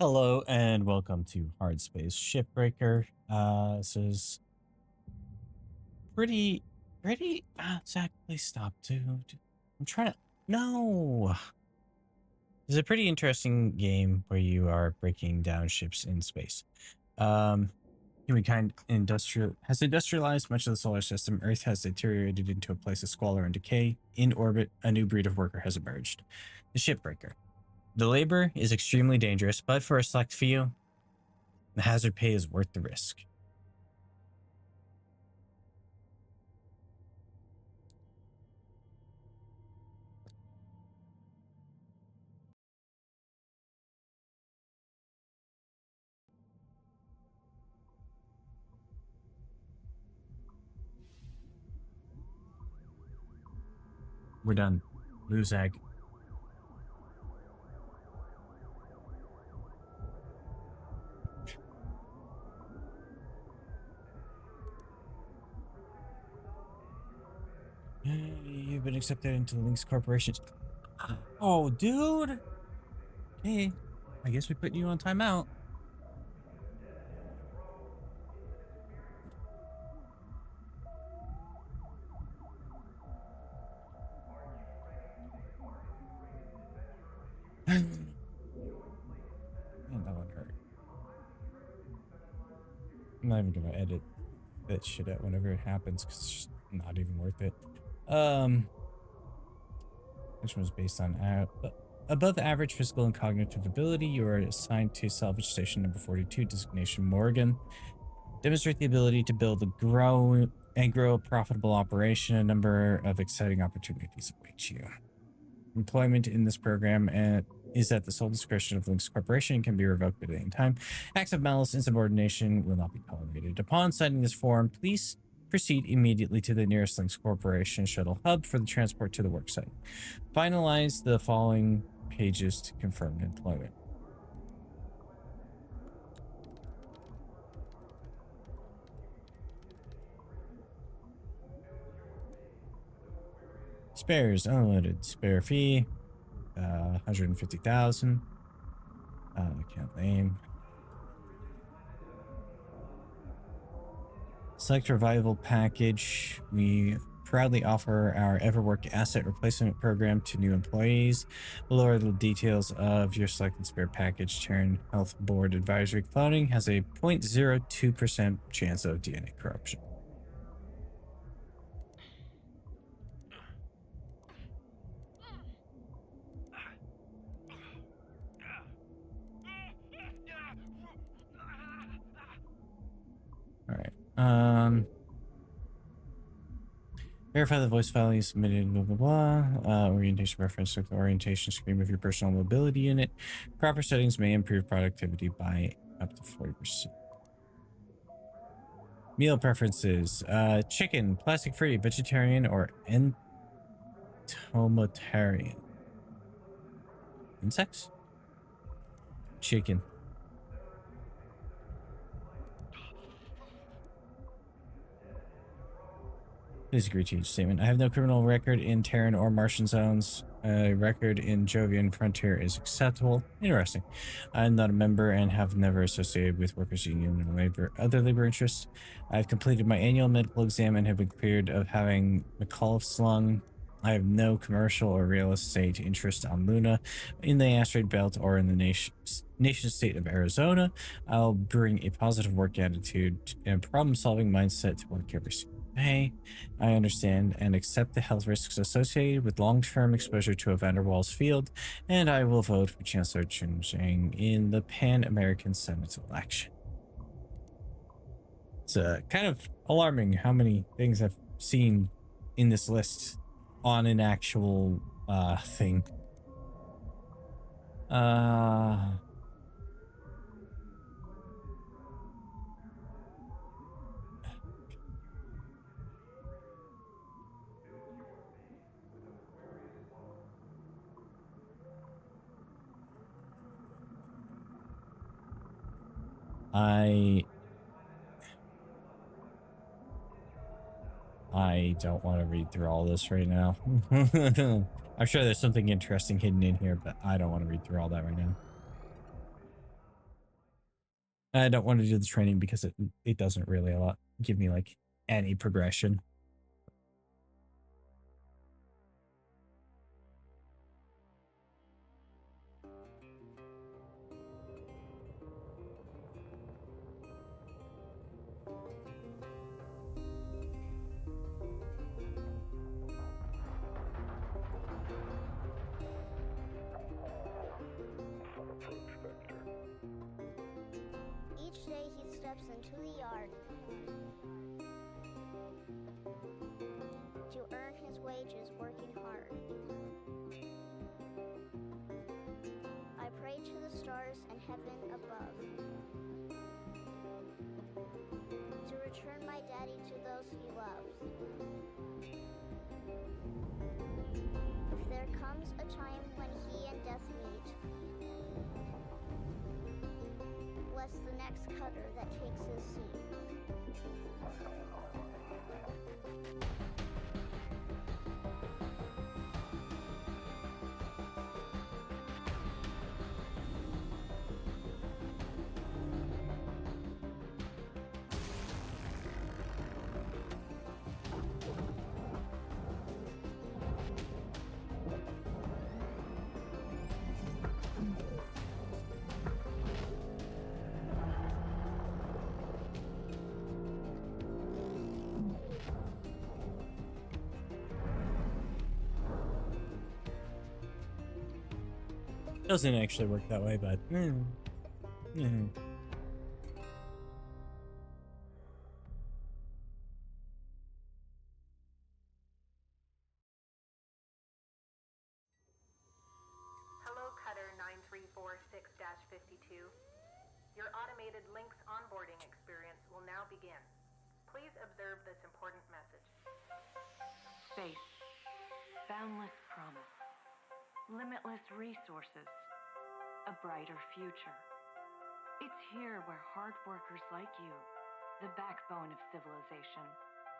Hello and welcome to Hardspace Shipbreaker. This is Zach, please stop, dude. I'm trying to, no. This is a pretty interesting game where you are breaking down ships in space. Humankind has industrialized much of the solar system. Earth has deteriorated into a place of squalor and decay. In orbit, a new breed of worker has emerged, the Shipbreaker. The labor is extremely dangerous, but for a select few, the hazard pay is worth the risk. We're done. Lose egg. You've been accepted into the Lynx Corporation. Oh, dude. Hey, I guess we put you on timeout. Man, that one hurt. I'm not even gonna edit that shit out whenever it happens because it's just not even worth it. Which was based on above average physical and cognitive ability. You are assigned to salvage station number 42, designation Morgan. Demonstrate the ability to build grow a profitable operation. A number of exciting opportunities await you. Employment in this program is at the sole discretion of Lynx Corporation and can be revoked at any time. Acts of malice and subordination will not be tolerated. Upon signing this form, please proceed immediately to the nearest Lynx Corporation shuttle hub for the transport to the worksite. Finalize the following pages to confirm employment. Spares unloaded. Spare fee 150,000. Can't name. Select revival package. We proudly offer our Everwork asset replacement program to new employees. Below are the details of your selected spare package. Terran Health Board Advisory cloning has a 0.02% chance of DNA corruption. All right. Verify the voice file you submitted, blah, blah, blah. Orientation reference to the orientation screen of your personal mobility unit. Proper settings may improve productivity by up to 40%. Meal preferences. Chicken, plastic-free, vegetarian, or entomatarian. Insects? Chicken. Please agree to each statement. I have no criminal record in Terran or Martian zones. A record in Jovian Frontier is acceptable. Interesting. I'm not a member and have never associated with workers' union or other labor interests. I've completed my annual medical exam and have been cleared of having McAuliffe's lung. I have no commercial or real estate interest on Luna, in the asteroid belt, or in the nation state of Arizona. I'll bring a positive work attitude and problem-solving mindset to work every single day. I understand and accept the health risks associated with long-term exposure to a van der Waals field, and I will vote for Chancellor Chen Zhang in the Pan-American Senate election. It's kind of alarming how many things I've seen in this list on an actual thing. I don't want to read through all this right now. I'm sure there's something interesting hidden in here, but I don't want to read through all that right now. I don't want to do the training because it doesn't really give me like any progression. Each day he steps into the yard to earn his wages working hard. I pray to the stars and heaven above to return my daddy to those he loves. If there comes a time when he and death meet, bless the next cutter that takes his seat. Doesn't actually work that way, but Hello, Cutter 9346-52. Your automated Lynx onboarding experience will now begin. Please observe this important message. Space. Boundless promise. Limitless resources. A brighter future. It's here where hard workers like you, the backbone of civilization,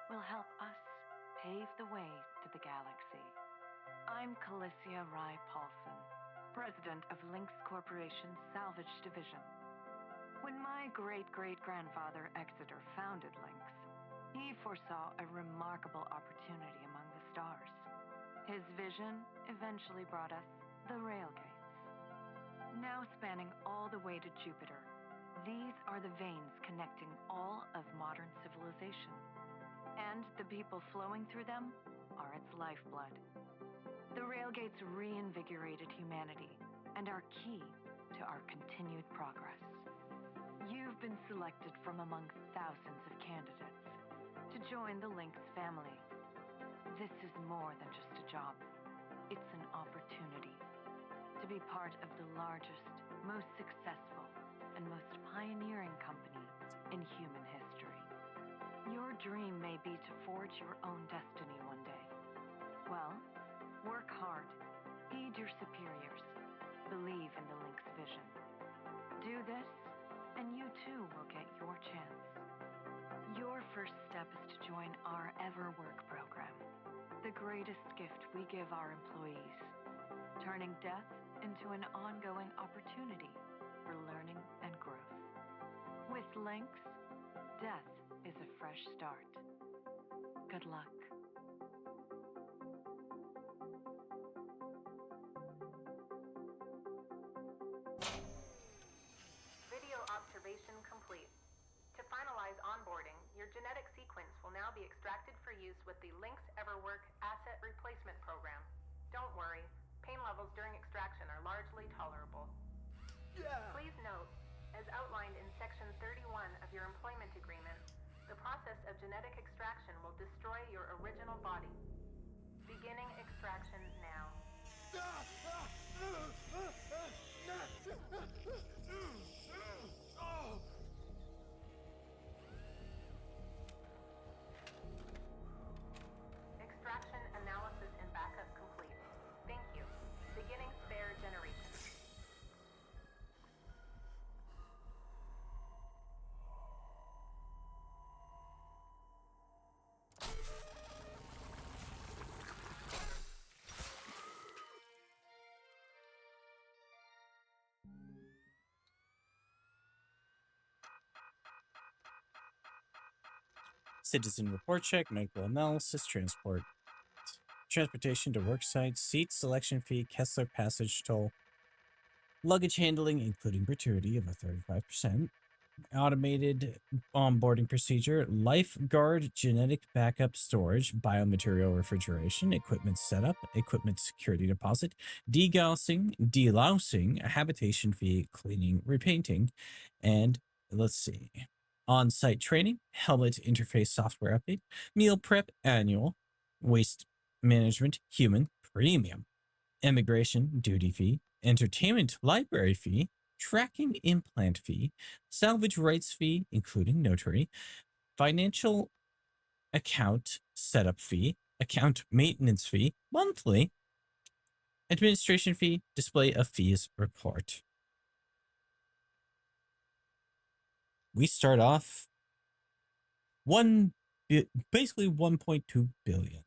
will help us pave the way to the galaxy. I'm Calicia Rai Paulson, president of Lynx Corporation's Salvage Division. When my great-great-grandfather Exeter founded Lynx, he foresaw a remarkable opportunity among the stars. His vision eventually brought us the Railgates. Now spanning all the way to Jupiter, these are the veins connecting all of modern civilization. And the people flowing through them are its lifeblood. The Railgates reinvigorated humanity and are key to our continued progress. You've been selected from among thousands of candidates to join the Lynx family. This is more than just a job. It's an opportunity to be part of the largest, most successful, and most pioneering company in human history. Your dream may be to forge your own destiny one day. Well, work hard, heed your superiors, believe in the Lynx vision. Do this, and you too will get your chance. Your first step is to join our EverWork program, the greatest gift we give our employees, turning death into an ongoing opportunity for learning and growth. With Lynx, death is a fresh start. Good luck. Video observation complete. To finalize onboarding, your genetic sequence will now be extracted for use with the Lynx EverWork Asset Replacement Program. Don't worry, pain levels during extraction are largely tolerable. Please note, as outlined in Section 31 of your employment agreement, the process of genetic extraction will destroy your original body. Beginning extraction now. Extraction analysis and backup complete. Thank you. Beginning spare generation. citizen report check, medical analysis, transportation to worksite, seat selection fee, Kessler passage toll, luggage handling, including gratuity of a 35%, automated onboarding procedure, lifeguard genetic backup storage, biomaterial refrigeration, equipment setup, equipment security deposit, degaussing, delousing, habitation fee, cleaning, repainting, and let's see, on-site training, helmet interface software update, meal prep annual, waste management human premium, immigration duty fee, entertainment library fee, tracking implant fee, salvage rights fee, including notary, financial account setup fee, account maintenance fee, monthly, administration fee, display of fees report. We start off basically 1.2 billion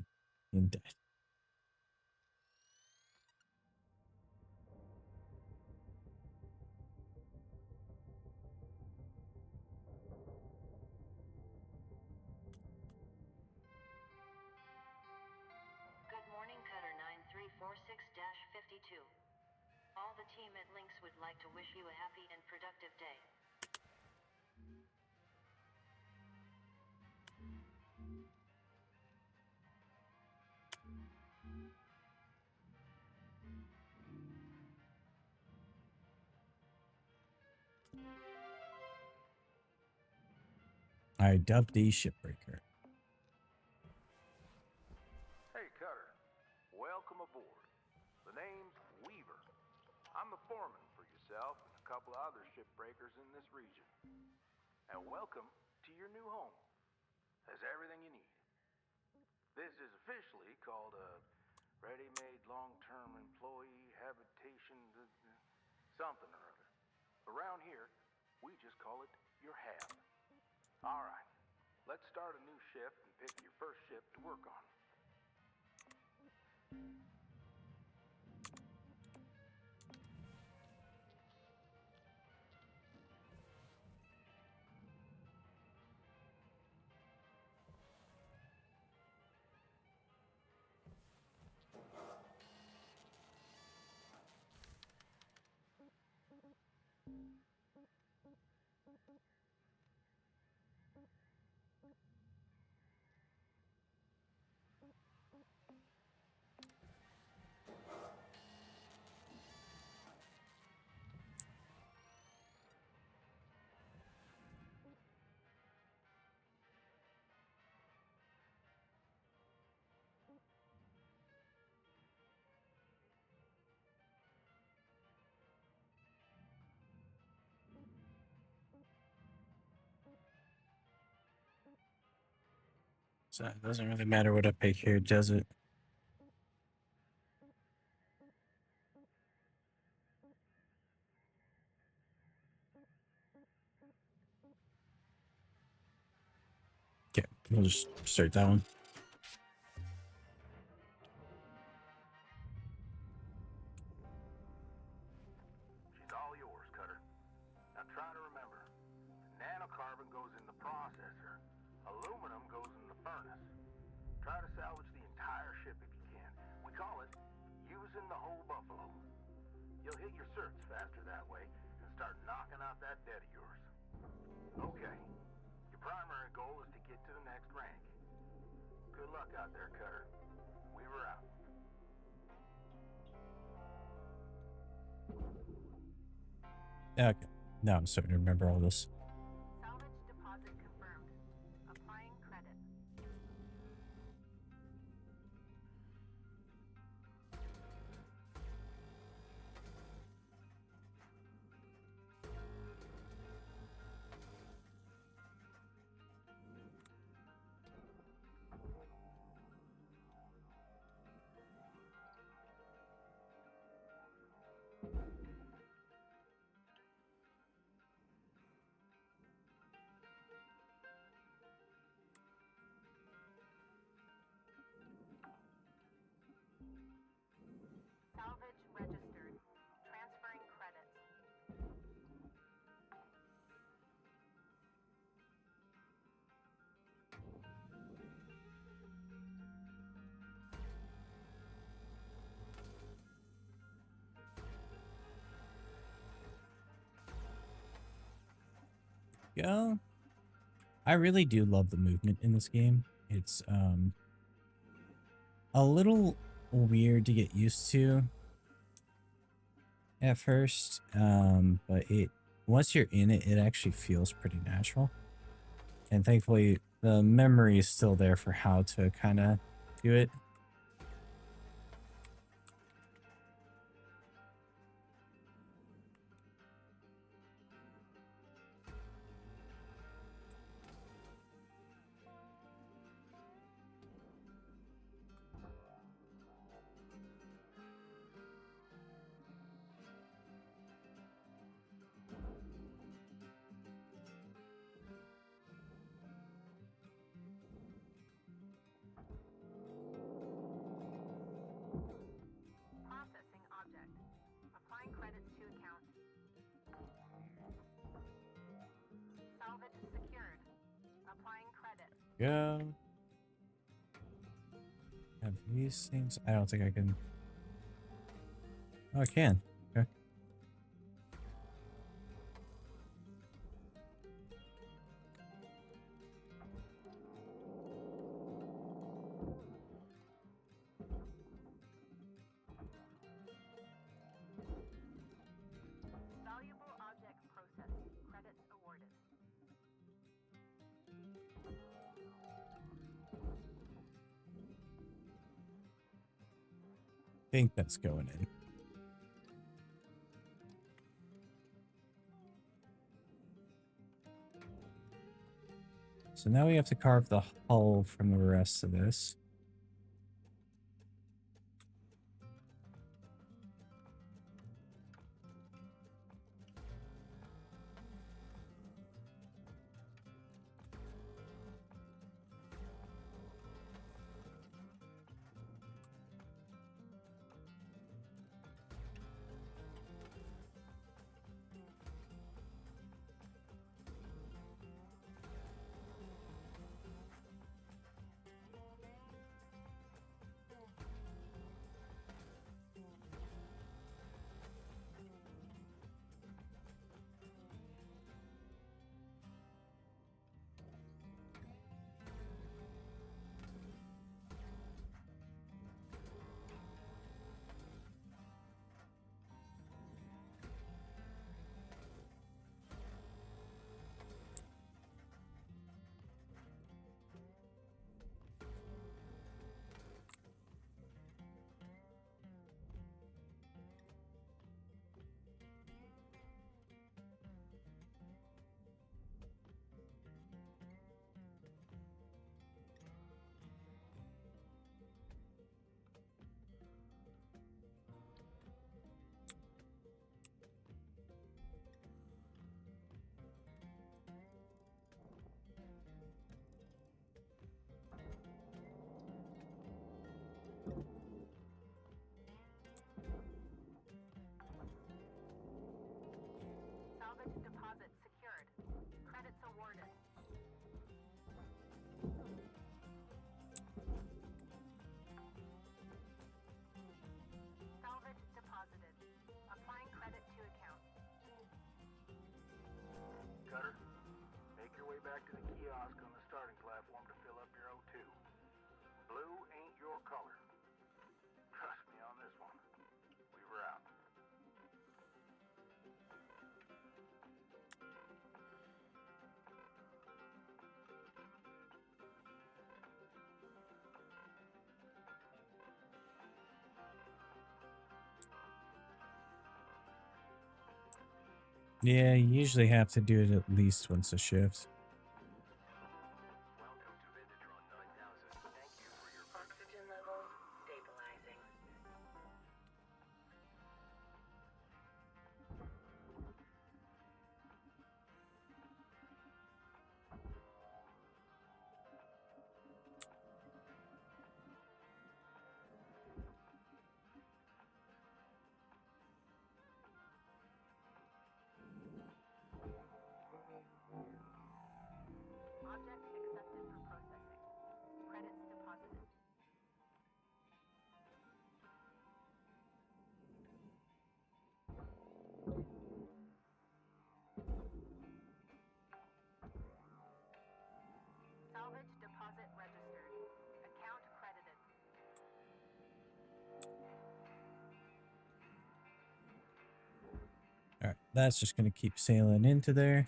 in debt. Good morning, Cutter 9346-52. All the team at Lynx would like to wish you a happy and productive day. I dubbed the Shipbreaker. Hey, Cutter. Welcome aboard. The name's Weaver. I'm the foreman for yourself and a couple of other shipbreakers in this region. And welcome to your new home. Has everything you need. This is officially called a ready-made long-term employee habitation something or other. Around here, we just call it your hab. All right, let's start a new shift and pick your first ship to work on. So it doesn't really matter what I pick here, does it? Okay, we'll just start that one. She's all yours, Cutter. Now try to remember, nanocarbon goes in the processor, aluminum goes in the furnace. Try to salvage the entire ship if you can. We call it using the whole buffalo. You'll hit your certs faster that way and start knocking out that debt of yours. Okay, your primary goal is to get to the next rank. Good luck out there, Cutter. Weaver out. Okay, now I'm starting to remember all this. Salvage deposit confirmed. Applying credit. go. I really do love the movement in this game. It's a little weird to get used to at first, but it once you're in it, it actually feels pretty natural. And thankfully, the memory is still there for how to kind of do it. Processing object. Applying credits to account. Salvage secured. Applying credit. Go. Have these things? I don't think I can. Oh, I can. Okay. Valuable object processed. Credits awarded. Think that's going in. So now we have to carve the hull from the rest of this. Salvage deposit secured. Credits awarded. Salvage deposited. Applying credit to account. Cutter, make your way back to the kiosk on the starting platform to fill up your O2. Blue ain't your color. Trust me on this one. Weaver out. Yeah, you usually have to do it at least once a shift. Welcome to Vindatron 9000. Thank you for your Oxygen levels stabilizing. That's just going to keep sailing into there.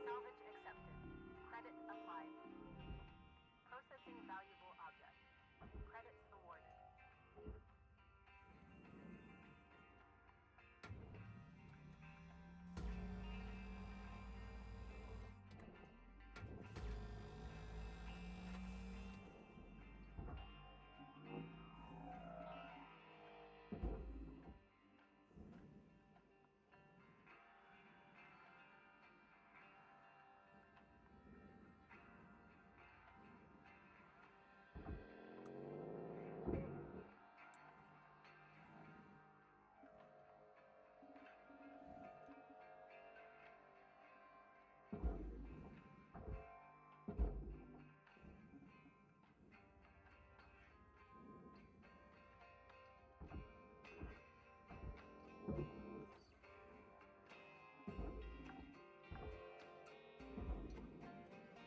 Salvage accepted. Credit applied. Processing valuable object. Credits awarded.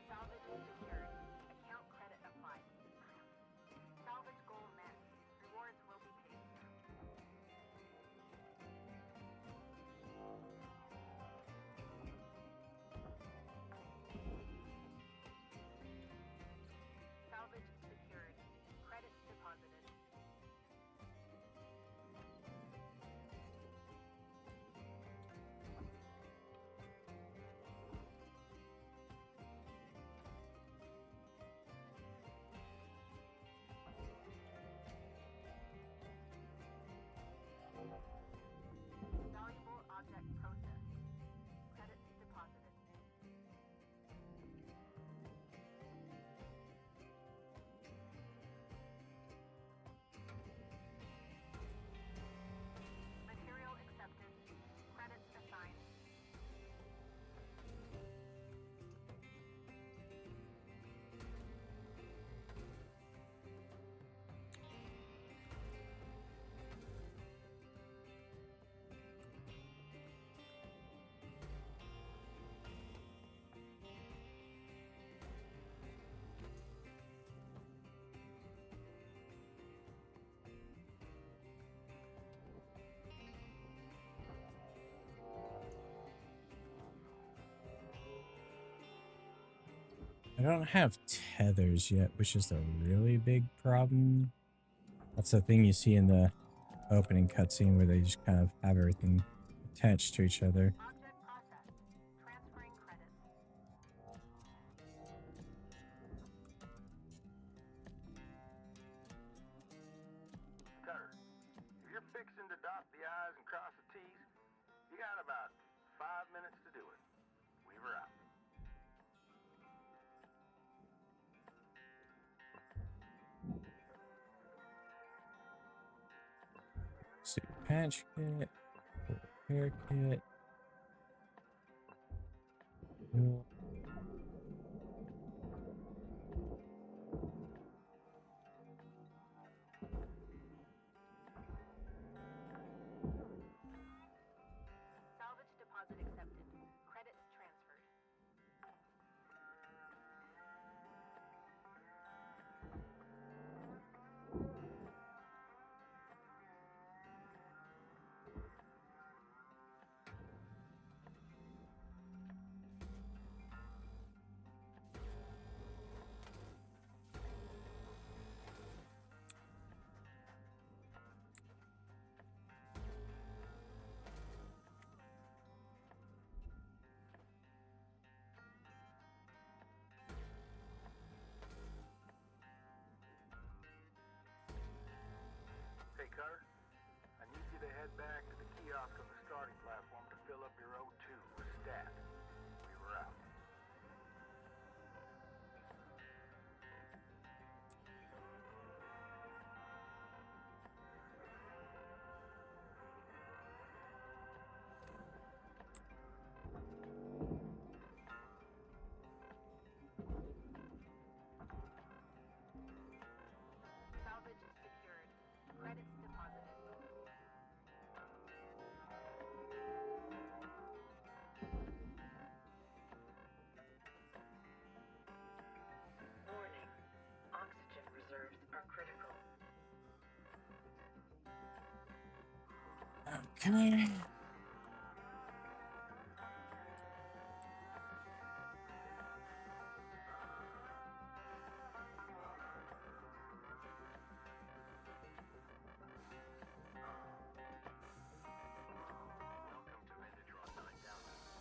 Salvage secured. Account credit applied. Salvage goal met. Rewards will be paid. Salvage secured. Credits deposited. Valuable object processed. Credits deposited. Material accepted. Credits assigned. I don't have tethers yet, which is a really big problem. That's the thing you see in the opening cutscene where they just kind of have everything attached to each other. Object processed. Transferring credits. Cutter, if you're fixing to dot the I's and cross the T's, you got about 5 minutes to do it. Weaver out. Suit patch kit, repair kit. Fuel. Salvage deposit accepted. Credits transferred. Okay.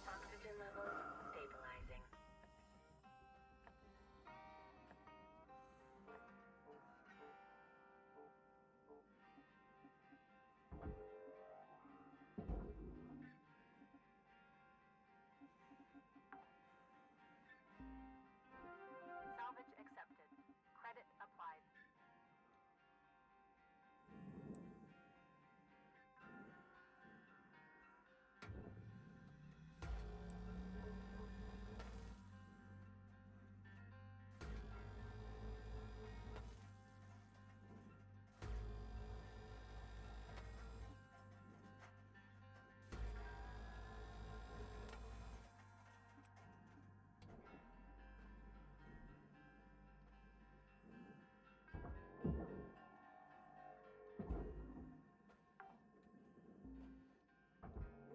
Oxygen levels stabilizing. Salvage accepted. Credit applied.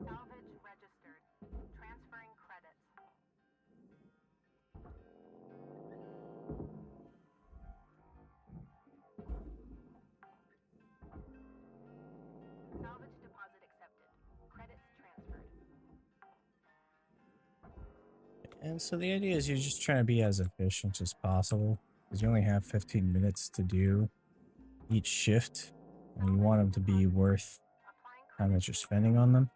Salvage registered. Transferring credits. Salvage deposit accepted. Credits transferred. And so the idea is you're just trying to be as efficient as possible because you only have 15 minutes to do each shift, and you want them to be worth Applying how credit much you're to spending on them.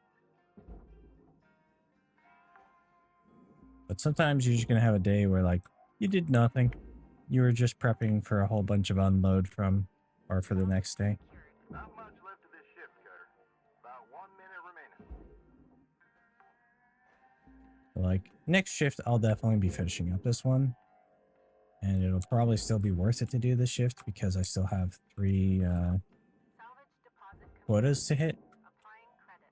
But sometimes you're just going to have a day where, like, you did nothing. You were just prepping for a whole bunch of unload from, or for the next day. secured. Not much left of this shift, Cutter. About 1 minute remaining. Like, next shift, I'll definitely be finishing up this one. And it'll probably still be worth it to do this shift because I still have 3 Salvage deposit complete. quotas to hit. Applying credit.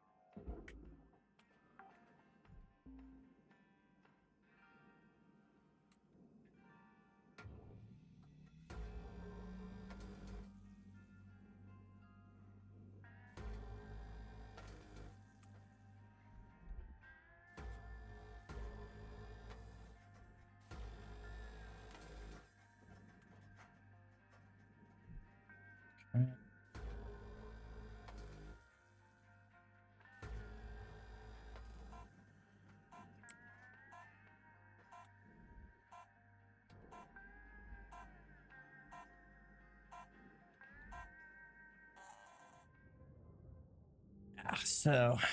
So I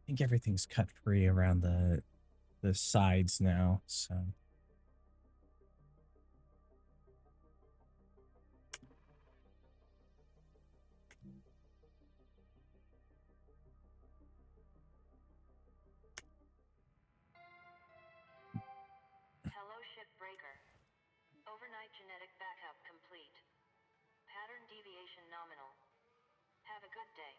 think everything's cut free around the sides now. So Hello, Shipbreaker. Overnight genetic backup complete. Pattern deviation nominal. Have a good day.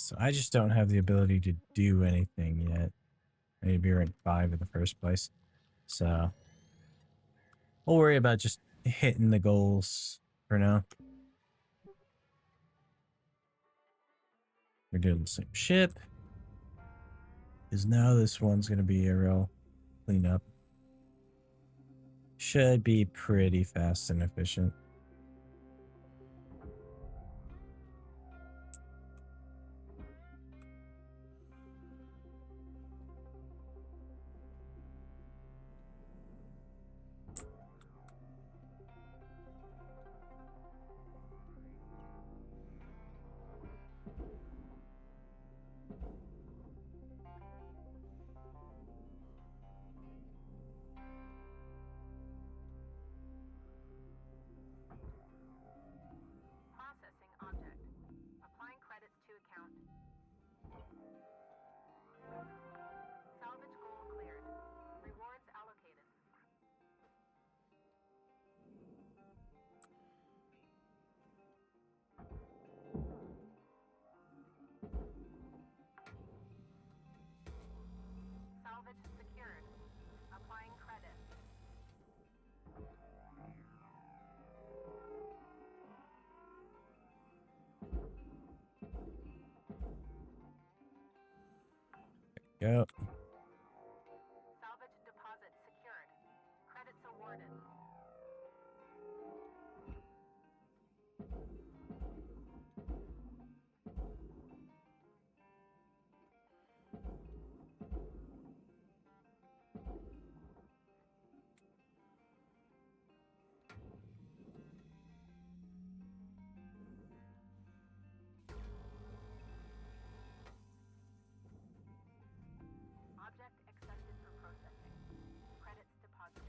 so I just don't have the ability to do anything yet. I need to be rank 5 in the first place. So we'll worry about just hitting the goals for now. We're doing the same ship. Because now this one's going to be a real cleanup. Should be pretty fast and efficient. secured. Applying credit. Go. Salvage deposit secured. Credits awarded. Object accepted for processing. Credits deposited.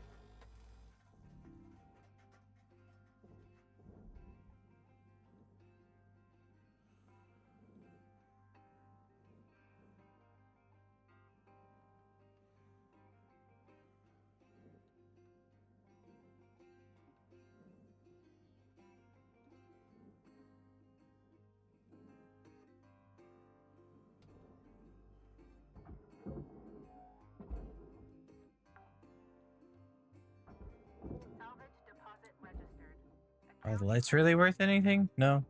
Salvage deposit registered. Are the lights really worth anything? No.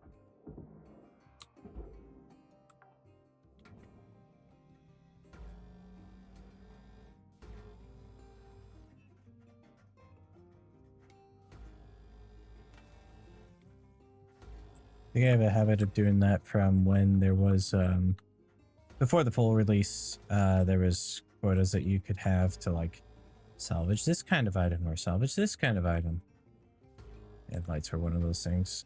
I think I have a habit of doing that from when there was before the full release, there was quotas that you could have to like salvage this kind of item or salvage this kind of item. And lights were one of those things.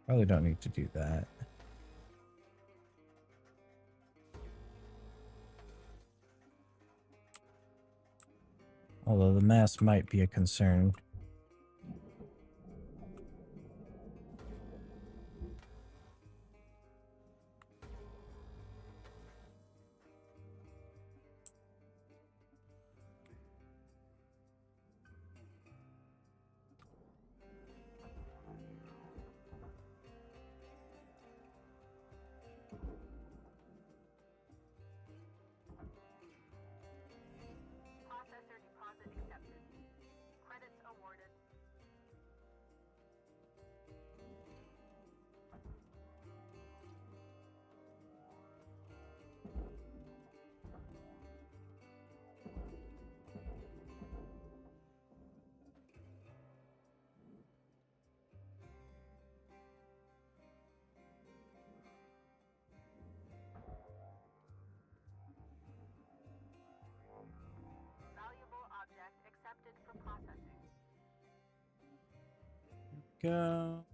Probably don't need to do that. Although the mass might be a concern. Processor deposit accepted. Credits awarded. Valuable object accepted for processing. Go.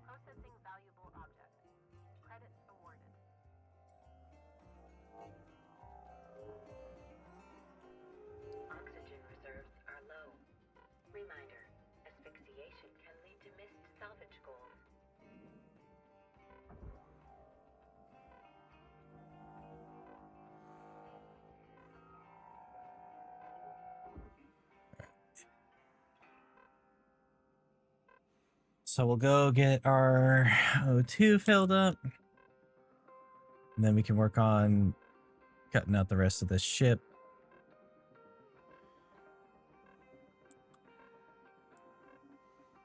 Processing valuable object. Credits awarded. Oxygen reserves are low. Reminder, asphyxiation can lead to missed salvage goals. So we'll go get our O2 filled up. And then we can work on cutting out the rest of this ship.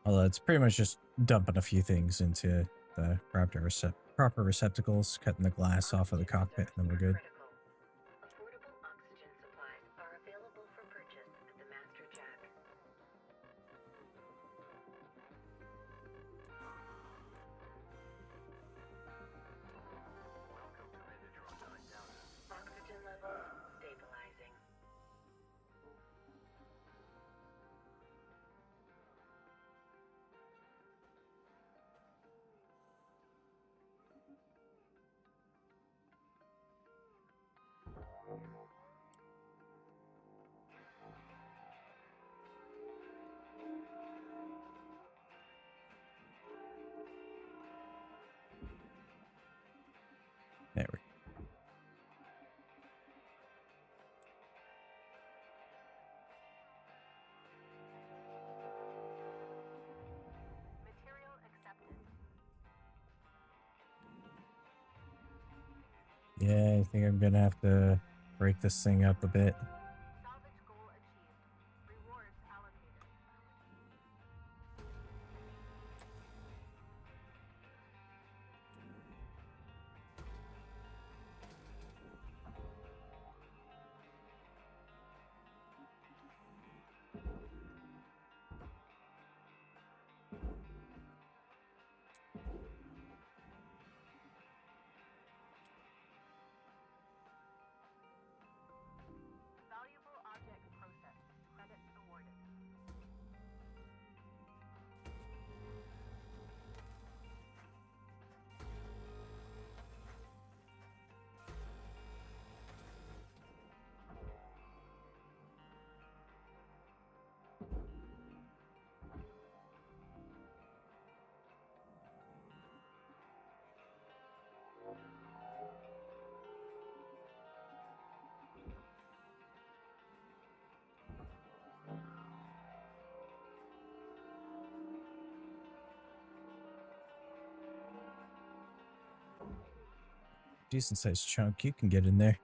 Although it's pretty much just dumping a few things into the proper receptacles, cutting the glass off of the cockpit, and then we're good. Affordable There we go. Material accepted. Yeah, I think I'm gonna have to break this thing up a bit. Salvage goal achieved. Rewards allocated. Valuable object processed. Credits awarded. Decent sized chunk. You can get in there.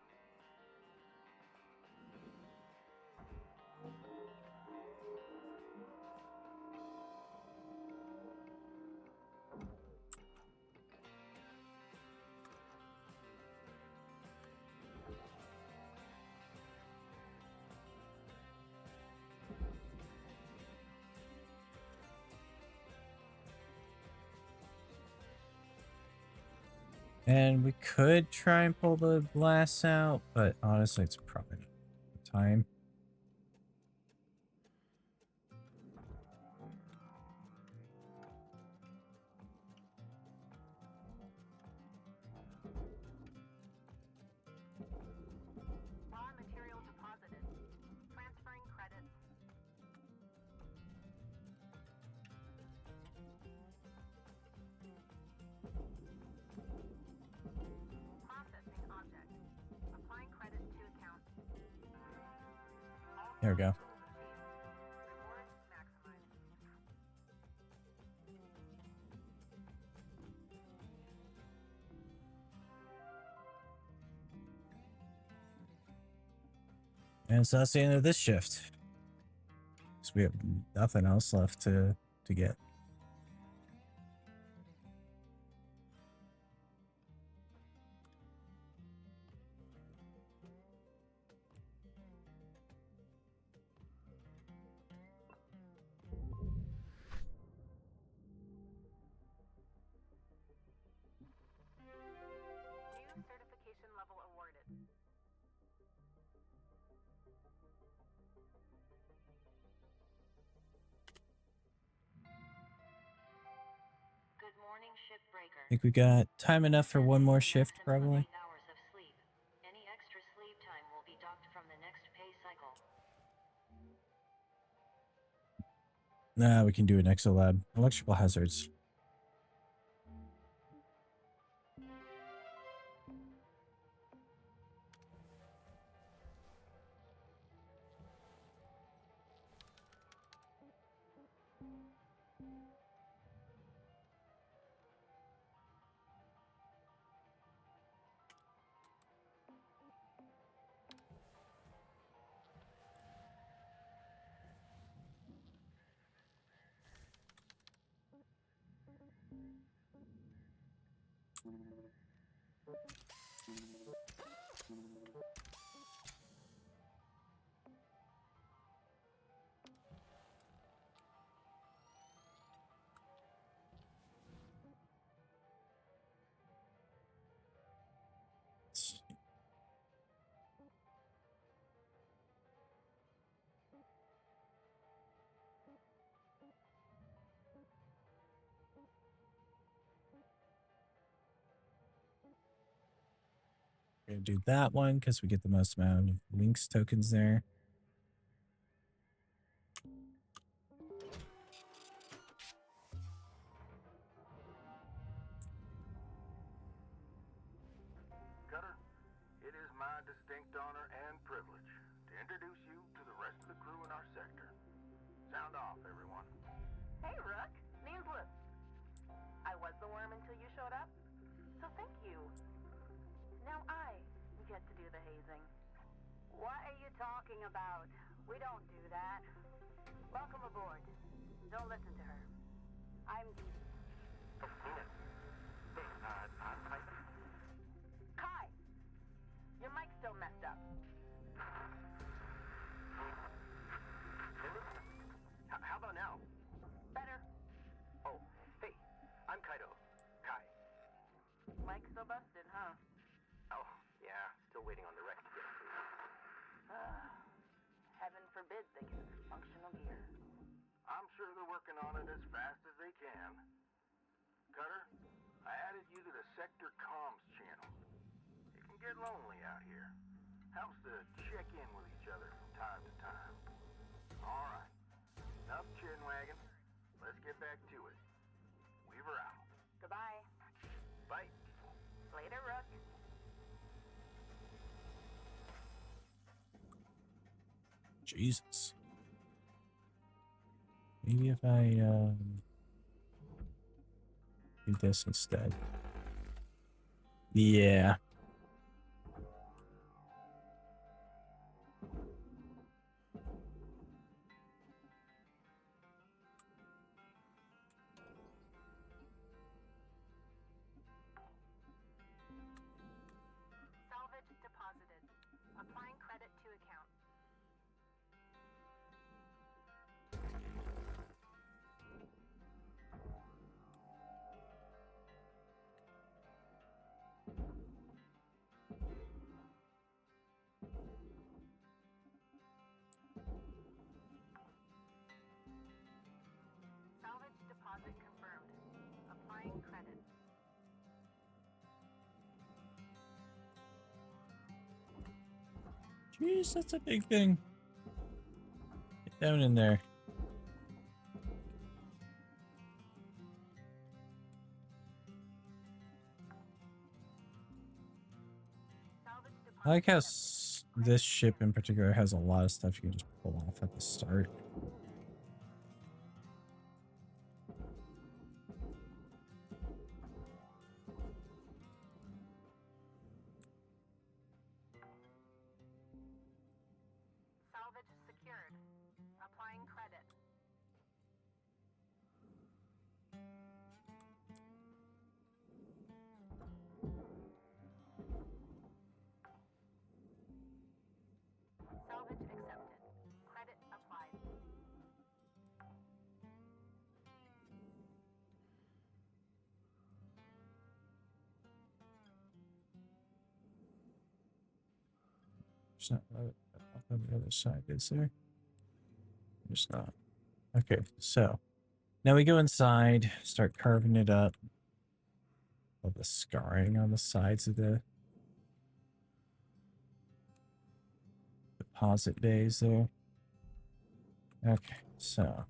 And we could try and pull the glass out, but honestly, it's probably not the time. Raw material deposited. Transferring credits. Processing object. Applying credit to account. All There we go. goals achieved. Rewards maximized. And so that's the end of this shift. So we have nothing else left to get. New certification level awarded. Good morning, Shipbreaker. I think we got time enough for one more shift, probably. 8 hours of sleep. Any extra sleep time will be docked from the next pay cycle. Nah, we can do an exolab. Electrical hazards. Gonna do that one because we get the most amount of links tokens there. Cutter, it is my distinct honor and privilege to introduce you to the rest of the crew in our sector. Sound off, everyone. Hey, Rook. Name's Liz. I was the worm until you showed up, so thank you. Now I get to do the hazing. What are you talking about? We don't do that. Welcome aboard. Don't listen to her. I'm Dee Dee. Oh, Nina. Hey, Kai! Your mic's still messed up. How about now? Better. Oh, hey, I'm Kaido. Kai. Mic's still busted, huh? Oh, yeah, still waiting on the rec to get approved. Heaven forbid they get functional gear. I'm sure they're working on it as fast as they can. Cutter, I added you to the sector comms channel. It can get lonely out here. Helps to check in with each other from time to time. All right, enough chin wagging. Let's get back to it. Weaver out. Goodbye. Bye. Later, Rook. Jesus. Maybe if I do this instead. Yeah. Salvage deposited. Applying credit to account. Salvage deposit confirmed. Applying credit. Jeez, that's a big thing. Get down in there. Salvage deposit. I like how this ship in particular has a lot of stuff you can just pull off at the start. Salvage secured. Applying credit. Salvage accepted. Credit applied. There's not up on the other side, is there? There's not. Okay, so now we go inside, start carving it up. All the scarring on the sides of the deposit bays there. Okay, so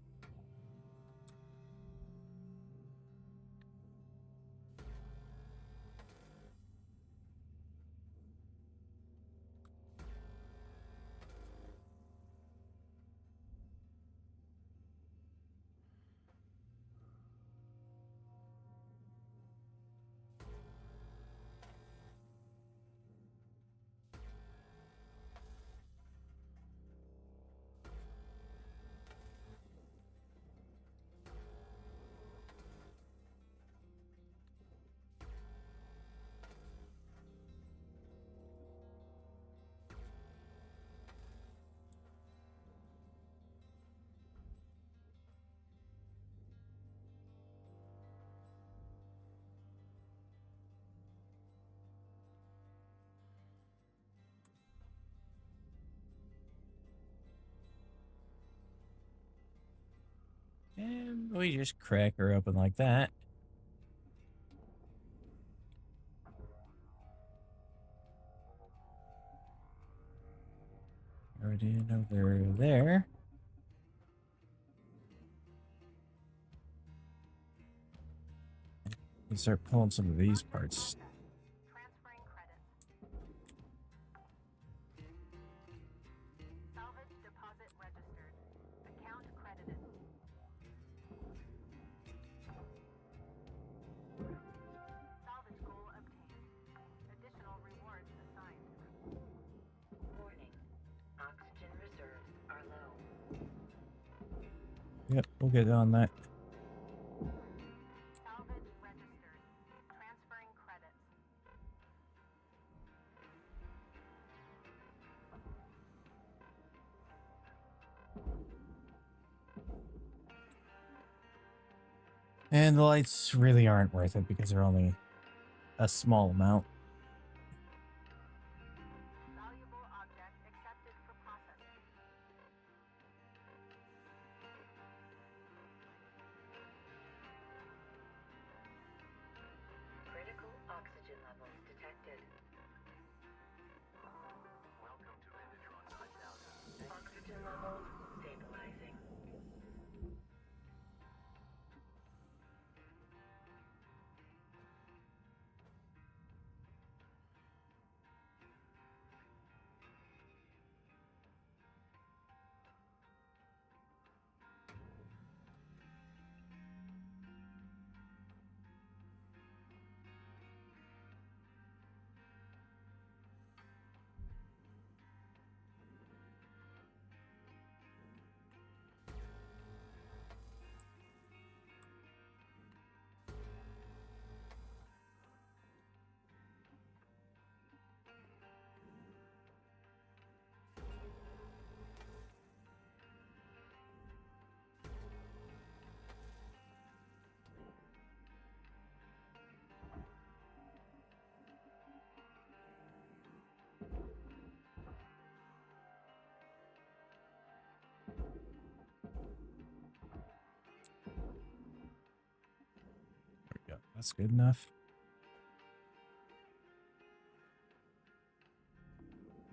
and we just crack her open like that. it in over there. And start pulling some of these parts. Transferring credits. Salvage deposit registered. Account credited. Salvage goal obtained. Additional rewards assigned. Warning. Oxygen reserves are low. Yep, we'll get on that. Salvage registered. Transferring credits. And the lights really aren't worth it because they're only a small amount. Valuable object accepted for processing. Critical oxygen levels detected. Welcome to Megatron 9000. Oxygen levels stabilizing. There we go. That's good enough.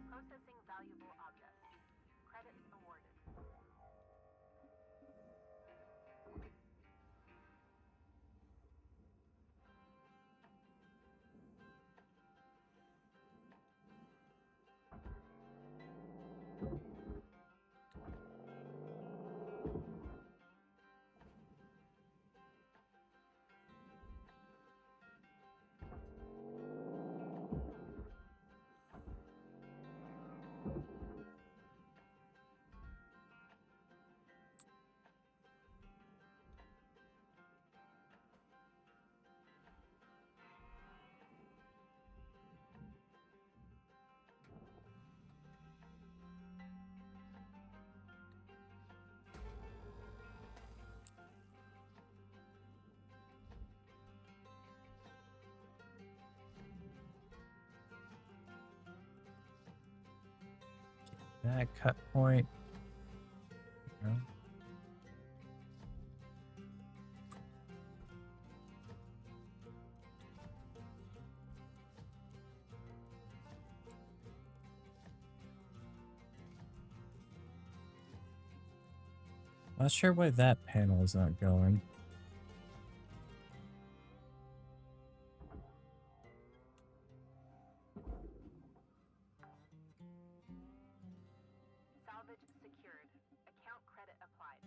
Processing valuable objects. Credits awarded. That cut point. There we go. Not sure why that panel is not going. Salvage secured. Account credit applied.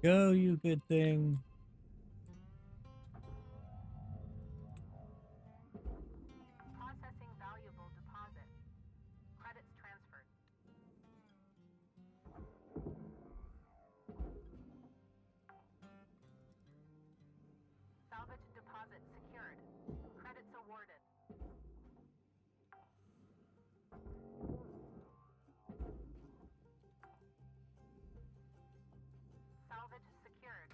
Go, you good thing. Processing valuable deposit. Credits transferred. Salvage deposit secured. Credits awarded. Salvage secured.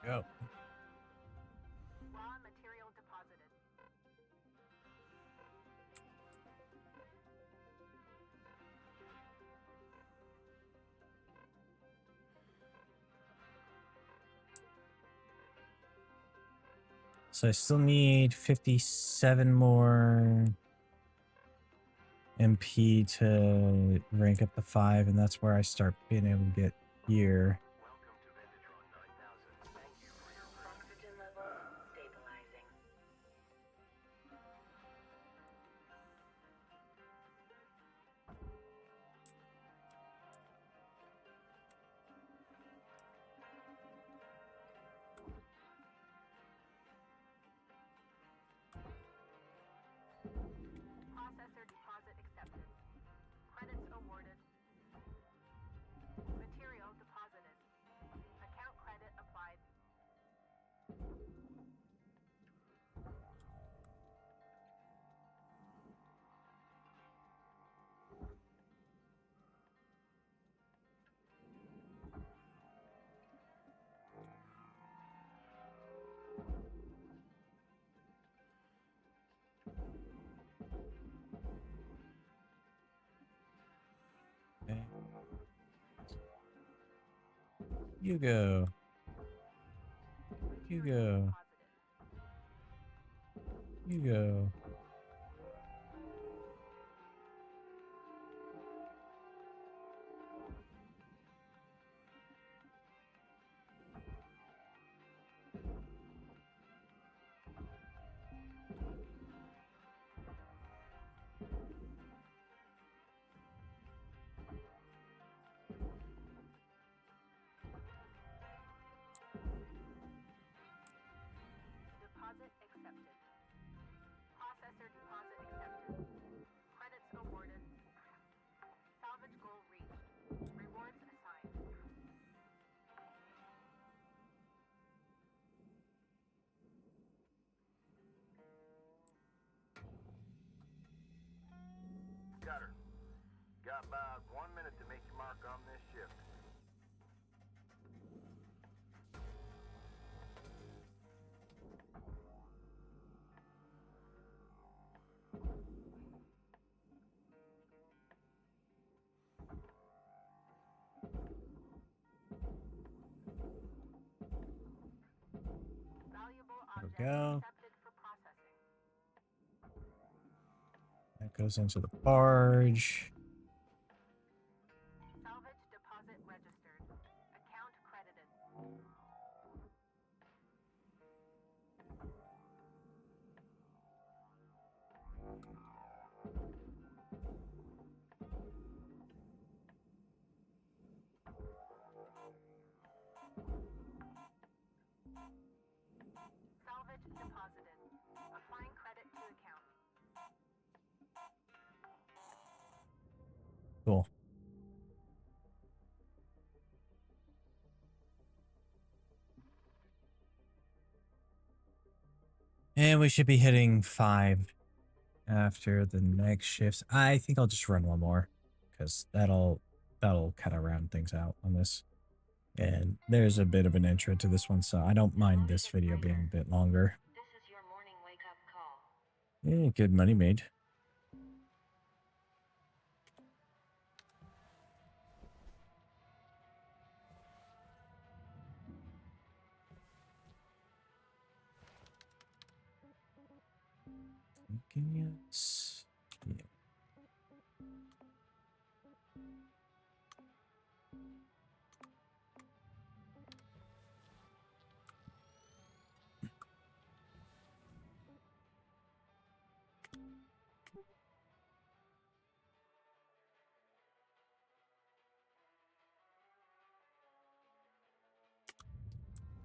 go. Raw material deposited. So I still need 57 more MP to rank up to 5, and that's where I start being able to get gear. Oxygen levels stabilizing. Processor deposit accepted. Credits awarded. Material deposited. Account credit applied. Okay. You go. You go. You go. Deposit accepted. Processor deposit accepted. Credits awarded. Salvage goal reached. Rewards assigned. Cutter, got about 1 minute to make your mark on this ship. Valuable There we object go. accepted for processing. That goes into the barge. Salvage deposit registered. Account credited. Salvage deposited. Applying credit to account. Cool. And we should be hitting 5 after the next shifts. I think I'll just run one more because that'll kind of round things out on this. And there's a bit of an intro to this one, so I don't mind this video being a bit longer. This is your morning wake-up call. Yeah, good money made. Yes. Yeah.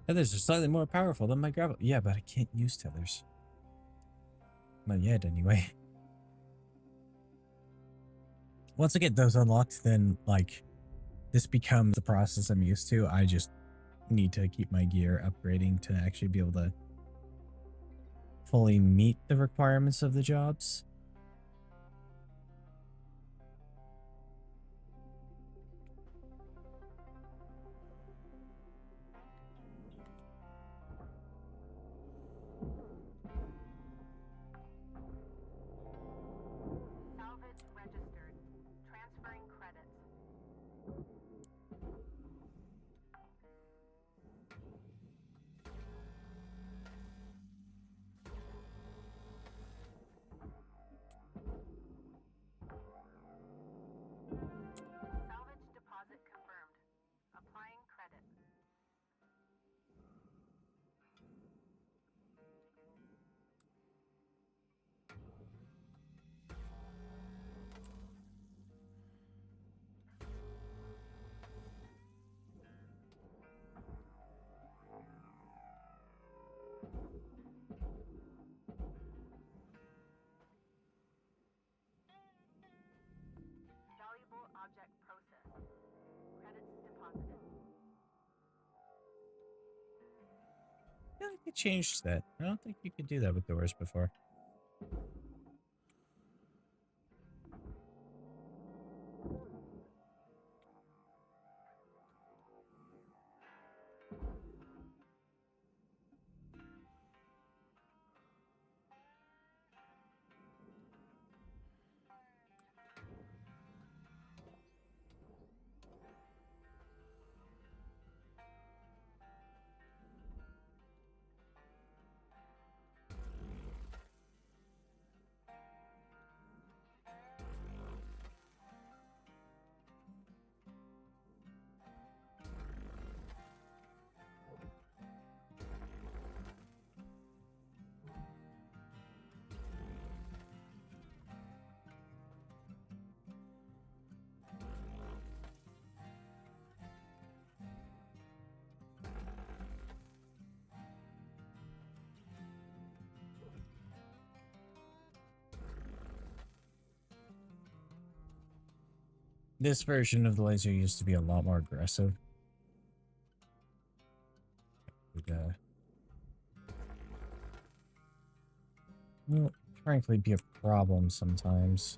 Tethers are slightly more powerful than my gravel. Yeah, but I can't use tethers. Not yet, anyway. Once I get those unlocked, then, like, this becomes the process I'm used to. I just need to keep my gear upgrading to actually be able to fully meet the requirements of the jobs. changed that. I don't think you could do that with doors before. This version of the laser used to be a lot more aggressive. Would, well, frankly, be a problem sometimes.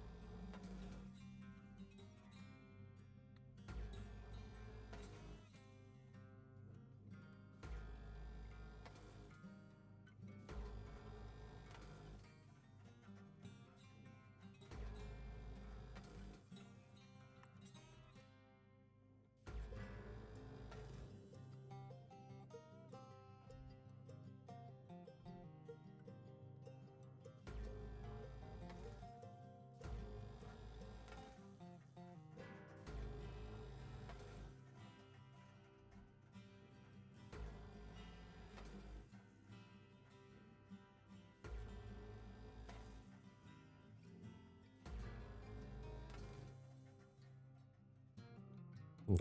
Cool.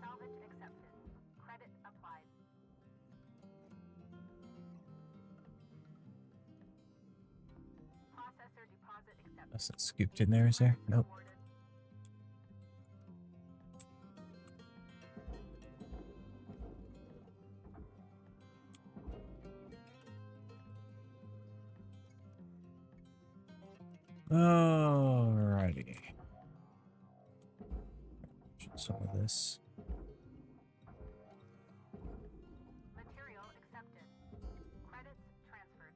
Salvage accepted. Credit applied. Processor deposit accepted. That's not scooped in there, is there? Nope. Awarded. Alrighty. Some of this. Material accepted. Credits transferred.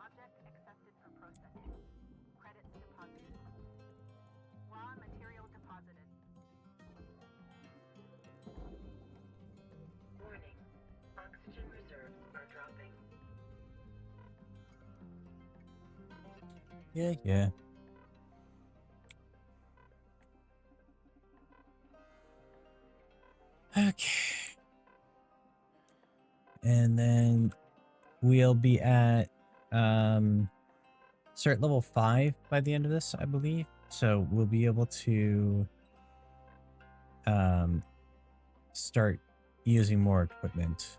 Object accepted for processing. Credits deposited. Raw material deposited. Warning. Oxygen reserves are dropping. Yeah, yeah. Okay. And then we'll be at start level 5 by the end of this, I believe. So we'll be able to start using more equipment.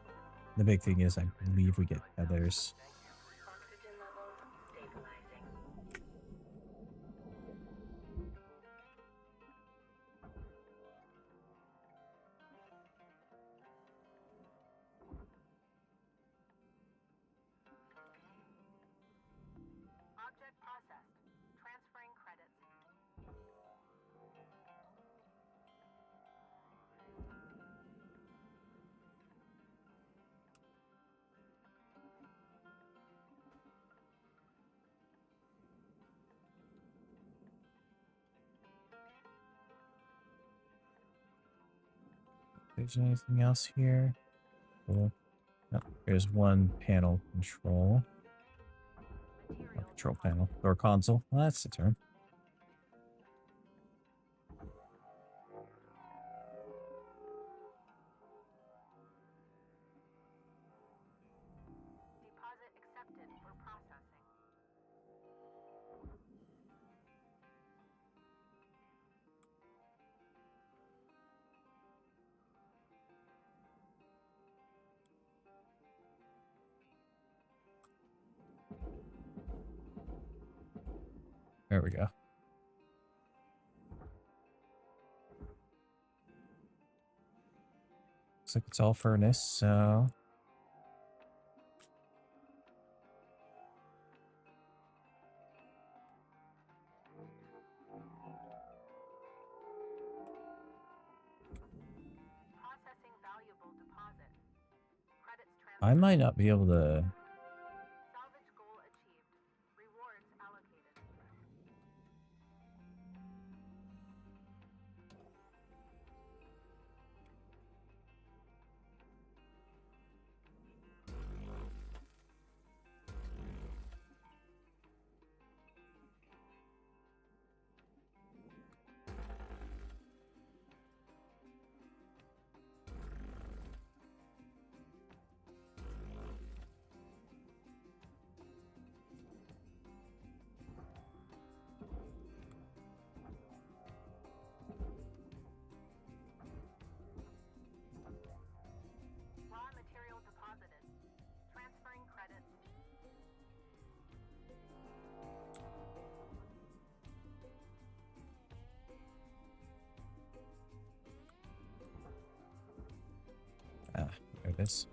The big thing is I believe we get feathers. Oxygen levels stabilizing. Object processed. Transferring credits. there's anything else here. Cool. Oh, there's one panel control. Oh, control panel. Door console. Well, that's the term. Deposit accepted for processing. There we go. Looks like it's all furnace, so... Processing valuable deposit. Credits I transferred. might not be able to... Salvage goal achieved. Rewards allocated. Raw material deposited. Transferring credits. Ah, there it is.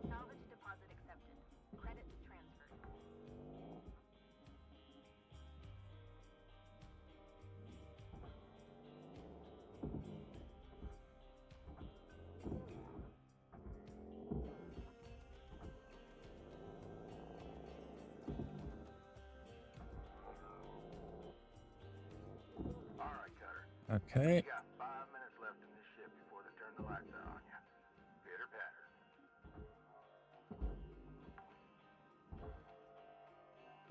Salvage deposit accepted. Credits transferred. All right, Cutter. Okay. You got 5 minutes left in this ship before they turn the lights out on you. Pitter patter.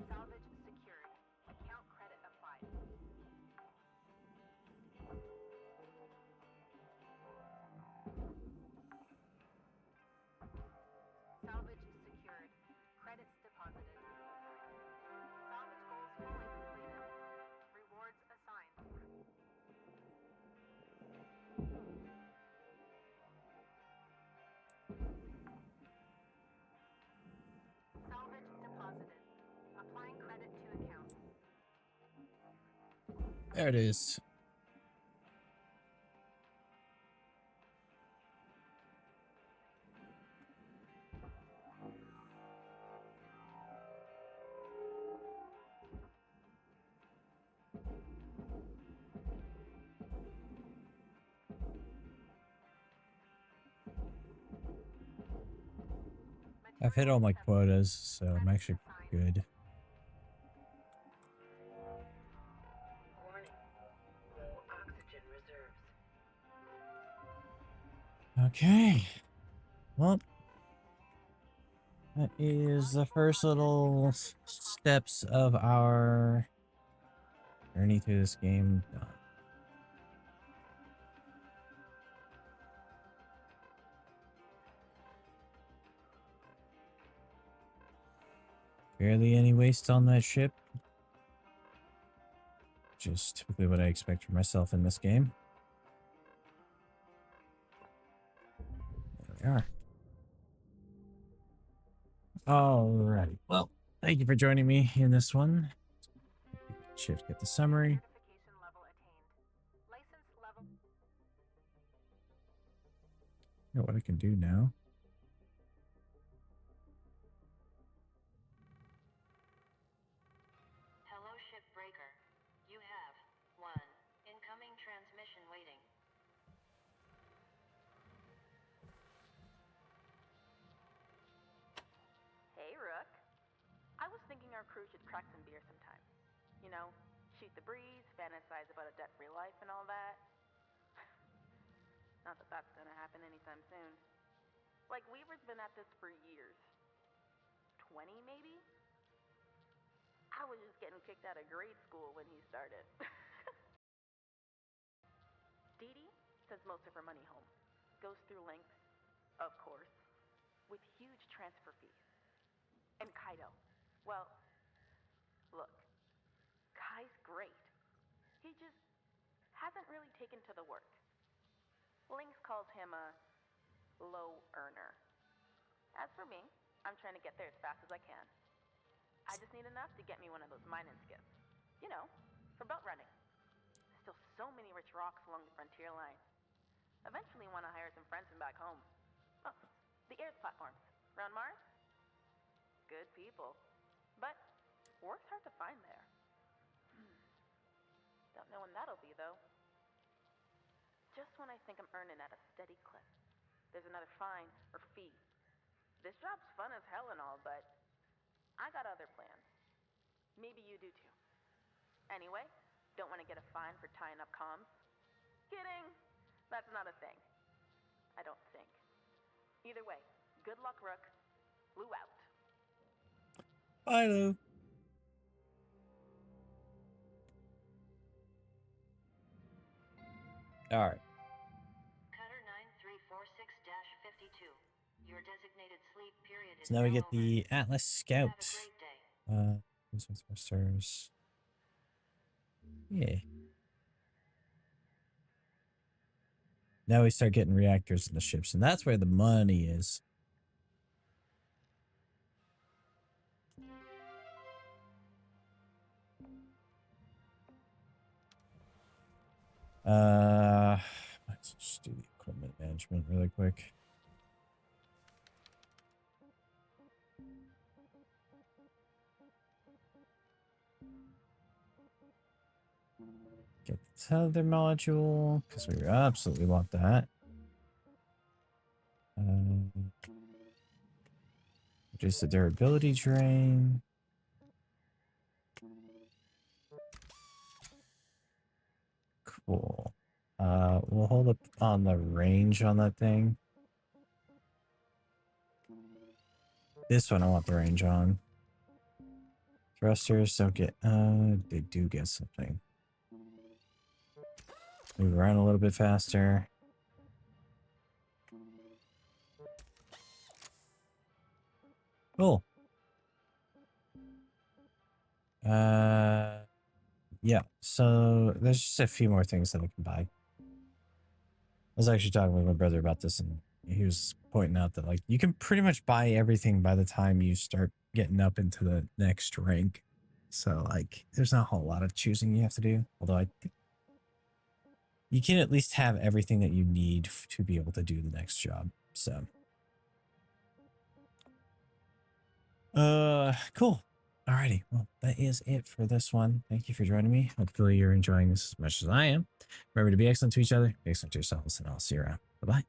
Salvage secured. Account credit applied. Salvage secured. Credits deposited. Salvage goals fully completed. Rewards assigned. Salvage deposited. Applying credit to account. There it is. I've hit all my quotas, so I'm actually good. Warning. Low oxygen reserves. Okay. Well, that is the first little steps of our journey through this game done. Barely any waste on that ship. Which is typically what I expect from myself in this game. There we are. Alrighty. Well, thank you for joining me in this one. Shift, get the summary. Certification level attained. License level. You know what I can do now. Hello, Shipbreaker. You have one incoming transmission waiting. Hey, Rook. I was thinking our crew should crack some beer sometime. You know, shoot the breeze, fantasize about a debt-free life and all that. Not that that's gonna happen anytime soon. Like, Weaver's been at this for years. 20, maybe? I was just getting kicked out of grade school when he started. Dee Dee sends most of her money home. Goes through links, of course, with huge transfer fees. And Kaido, well, look, Kai's great. He just hasn't really taken to the work. Lynx calls him a low earner. As for me, I'm trying to get there as fast as I can. I just need enough to get me one of those mining skiffs. You know, for boat running. Still so many rich rocks along the frontier line. Eventually want to hire some friends from back home. Oh, the Earth platforms. Round Mars? Good people. But work's hard to find there. Don't know when that'll be, though. Just when I think I'm earning at a steady clip, there's another fine or fee. This job's fun as hell and all, but I got other plans. Maybe you do too. Anyway, don't want to get a fine for tying up comms? Kidding! That's not a thing. I don't think. Either way, good luck, Rook. Lou out. Bye, Lou. All right. Cutter 9346-52. Your designated sleep period is So now we get over. the Atlas Scout. Have a great day. Resource thrusters. Yeah. Now we start getting reactors in the ships, and that's where the money is. Let's just do the equipment management really quick. Get the tether module, because we absolutely want that. Reduce the durability drain. Cool. We'll hold up on the range on that thing. This one I want the range on. Thrusters don't get, they do get something. Move around a little bit faster. Cool. Yeah, so there's just a few more things that I can buy. I was actually talking with my brother about this, and he was pointing out that, like, you can pretty much buy everything by the time you start getting up into the next rank. So, like, there's not a whole lot of choosing you have to do. Although I think you can at least have everything that you need to be able to do the next job. So, cool. Alrighty, well, that is it for this one. Thank you for joining me. Hopefully you're enjoying this as much as I am. Remember to be excellent to each other, be excellent to yourselves, and I'll see you around. Bye-bye.